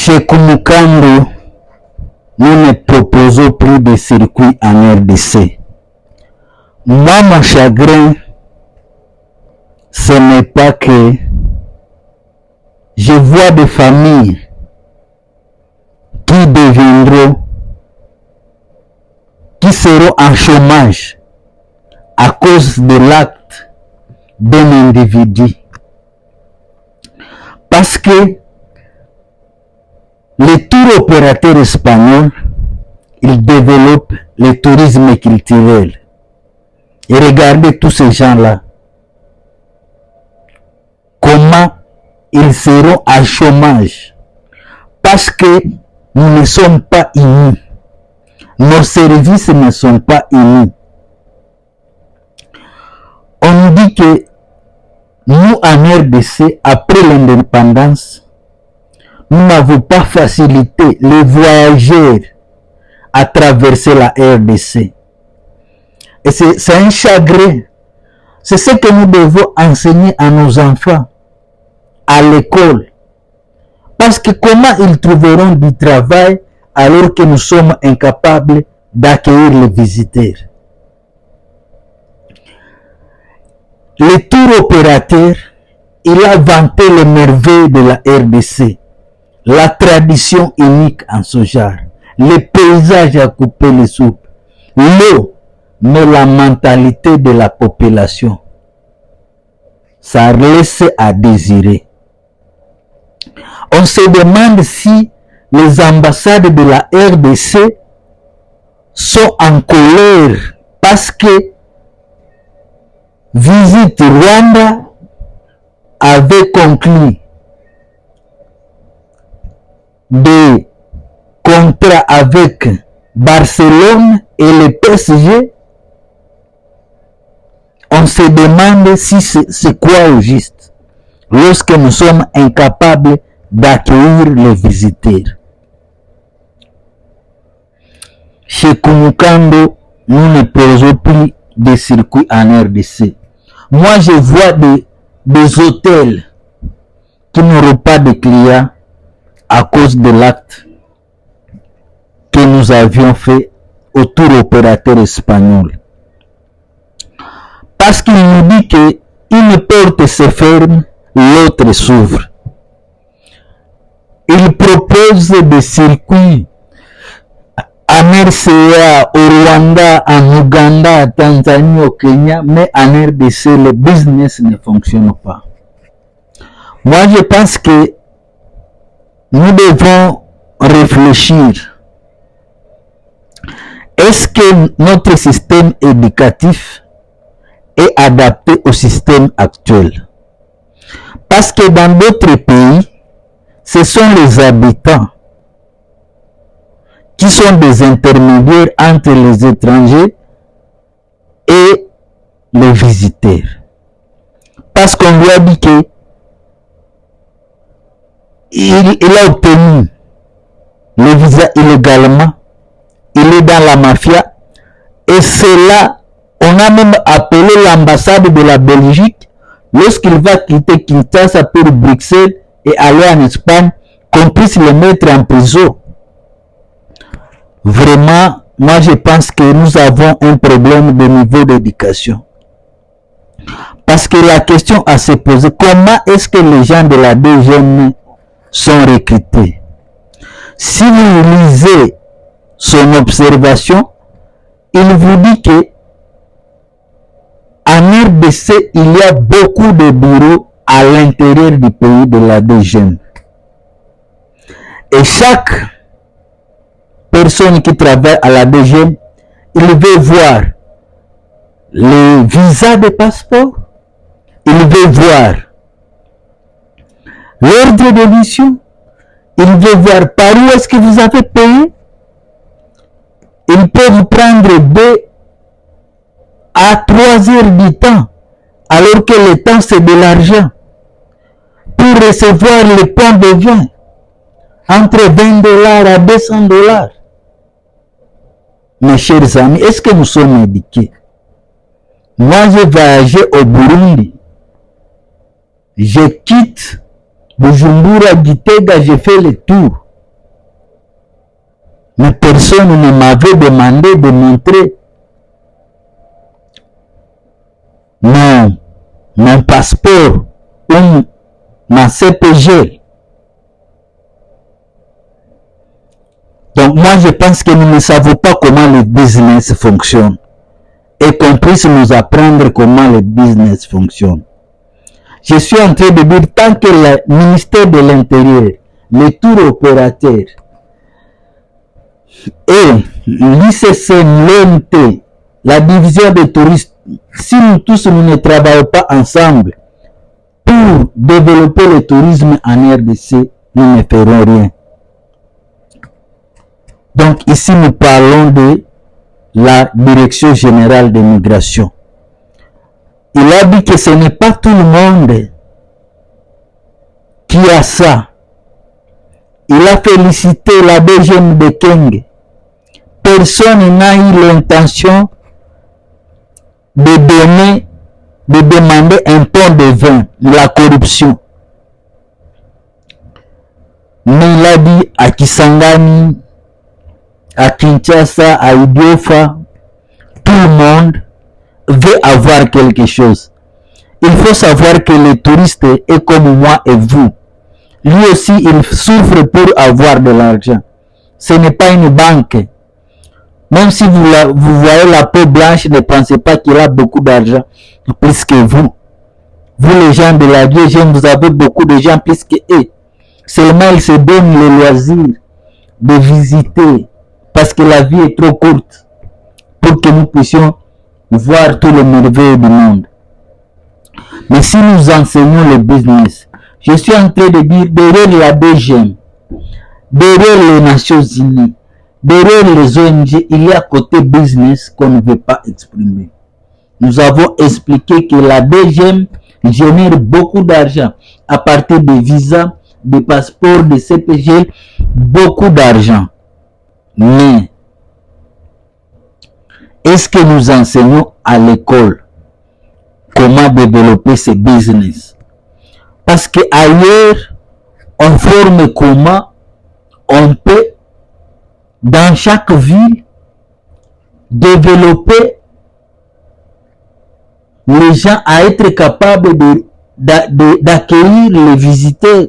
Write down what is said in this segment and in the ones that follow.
Chez Kumukando, nous ne proposons plus de circuits en RDC. Moi, mon chagrin, ce n'est pas que je vois des familles qui seront en chômage à cause de l'acte d'un individu. Parce que les tours opérateurs espagnols, ils développent le tourisme culturel. Et regardez tous ces gens-là. Comment ils seront à chômage. Parce que nous ne sommes pas unis. Nos services ne sont pas unis. On dit que nous, en RDC, après l'indépendance, nous n'avons pas facilité les voyageurs à traverser la RDC. Et c'est un chagrin. C'est ce que nous devons enseigner à nos enfants à l'école. Parce que comment ils trouveront du travail alors que nous sommes incapables d'accueillir les visiteurs? Le tour opérateur, il a vanté les merveilles de la RDC. La tradition unique en ce genre, les paysages à couper les soupes, l'eau, mais la mentalité de la population, ça laisse à désirer. On se demande si les ambassades de la RDC sont en colère parce que Visite Rwanda avait conclu des contrats avec Barcelone et le PSG. On se demande si c'est quoi au juste lorsque nous sommes incapables d'accueillir les visiteurs. Chez Kumukando, nous ne posons plus de circuits en RDC. Moi, je vois des hôtels qui n'auront pas de clients à cause de l'acte que nous avions fait au tour opérateur espagnol. Parce qu'il nous dit qu'une porte se ferme, l'autre s'ouvre. Il propose des circuits en RCA, au Rwanda, en Ouganda, en Tanzanie, au Kenya, mais en RDC, le business ne fonctionne pas. Moi, je pense que nous devons réfléchir. Est-ce que notre système éducatif est adapté au système actuel? Parce que dans d'autres pays, ce sont les habitants qui sont des intermédiaires entre les étrangers et les visiteurs. Parce qu'on lui a dit que il a obtenu le visa illégalement, il est dans la mafia, et c'est là, on a même appelé l'ambassade de la Belgique, lorsqu'il va quitter Kinshasa pour Bruxelles et aller en Espagne, qu'on puisse le mettre en prison. Vraiment, moi je pense que nous avons un problème de niveau d'éducation. Parce que la question à se poser, comment est-ce que les gens de la DGM sont recrutés? Si vous lisez son observation, il vous dit que en RDC, il y a beaucoup de bureaux à l'intérieur du pays de la DGM. Et chaque personne qui travaille à la DGM, il veut voir les visas de passeport, il veut voir l'ordre de mission, il veut voir par où est-ce que vous avez payé. Il peut vous prendre 2 à 3 heures du temps, alors que le temps c'est de l'argent, pour recevoir le pain de vin entre $20 à $200. Mes chers amis, est-ce que nous sommes éduqués? Moi, j'ai voyagé au Burundi. Je quitte Bujumbura, Gitega, j'ai fait le tour. Mais personne ne m'avait demandé de montrer mon passeport ou ma CPG. Donc moi je pense que nous ne savons pas comment le business fonctionne et qu'on puisse nous apprendre comment le business fonctionne. Je suis en train de dire, tant que le ministère de l'Intérieur, les tours opérateurs et l'ICCN, l'OMT, la division des touristes, si nous tous nous ne travaillons pas ensemble pour développer le tourisme en RDC, nous ne ferons rien. Donc ici nous parlons de la Direction générale des migrations. Il a dit que ce n'est pas tout le monde qui a ça. Il a félicité la DGM de Keng. Personne n'a eu l'intention de demander un pont de vin, la corruption. Mais il a dit à Kisangani, à Kinshasa, à Idiofa, tout le monde veut avoir quelque chose. Il faut savoir que le touriste est comme moi et vous. Lui aussi, il souffre pour avoir de l'argent. Ce n'est pas une banque. Même si vous voyez la peau blanche, ne pensez pas qu'il a beaucoup d'argent plus que vous. Vous les gens de la DGM, vous avez beaucoup de gens plus que eux. Seulement, ils se donnent le loisir de visiter parce que la vie est trop courte pour que nous puissions voir tous les merveilles du monde. Mais si nous enseignons le business, je suis en train de dire, derrière la DGM, derrière les Nations Unies, derrière les ONG, il y a côté business qu'on ne veut pas exprimer. Nous avons expliqué que la DGM génère beaucoup d'argent à partir des visas, des passeports, des CPG, beaucoup d'argent. Mais est-ce que nous enseignons à l'école comment développer ce business? Parce qu'ailleurs, on forme comment on peut, dans chaque ville, développer les gens à être capables d'accueillir les visiteurs,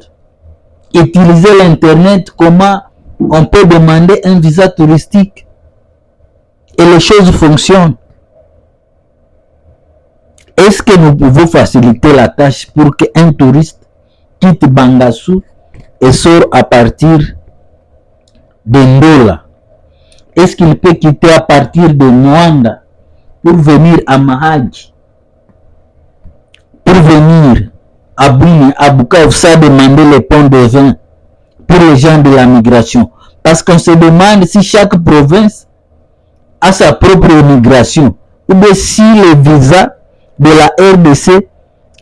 utiliser l'internet, comment on peut demander un visa touristique et les choses fonctionnent. Est-ce que nous pouvons faciliter la tâche pour qu'un touriste quitte Bangassou et sort à partir de Ndola? Est-ce qu'il peut quitter à partir de Mwanda pour venir à Mahadji, pour venir à Buni, à Bukavu, ça demander les ponts de vin pour les gens de la migration? Parce qu'on se demande si chaque province a sa propre migration ou bien si le visa de la RDC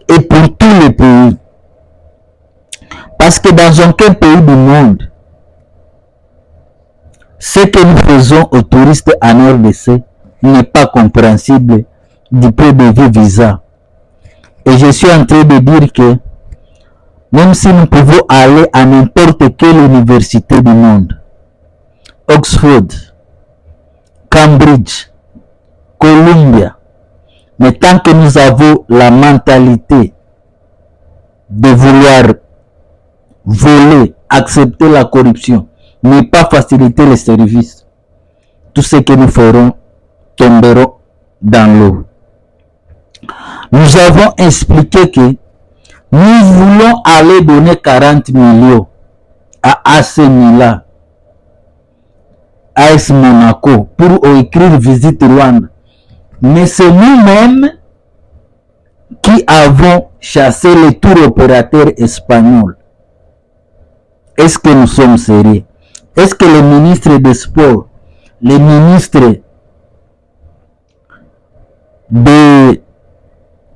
est pour tous les pays. Parce que dans aucun pays du monde, ce que nous faisons aux touristes en RDC n'est pas compréhensible du point de vue visa. Et je suis en train de dire que même si nous pouvons aller à n'importe quelle université du monde, Oxford, Cambridge, Columbia, mais tant que nous avons la mentalité de vouloir voler, accepter la corruption, ne pas faciliter les services, tout ce que nous ferons tomberont dans l'eau. Nous avons expliqué que nous voulons aller donner 40 millions à AC Milan, AS Monaco pour écrire Visite Rwanda. Mais c'est nous-mêmes qui avons chassé les tours opérateurs espagnols. Est-ce que nous sommes sérieux? Est-ce que les ministres des Sports, les ministres de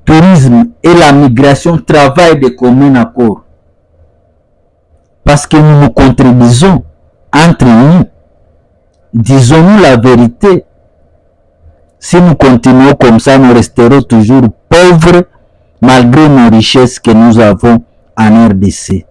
tourisme et la migration travaillent de commun accord? Parce que nous nous contredisons entre nous. Disons-nous la vérité. Si nous continuons comme ça, nous resterons toujours pauvres malgré nos richesses que nous avons en RDC.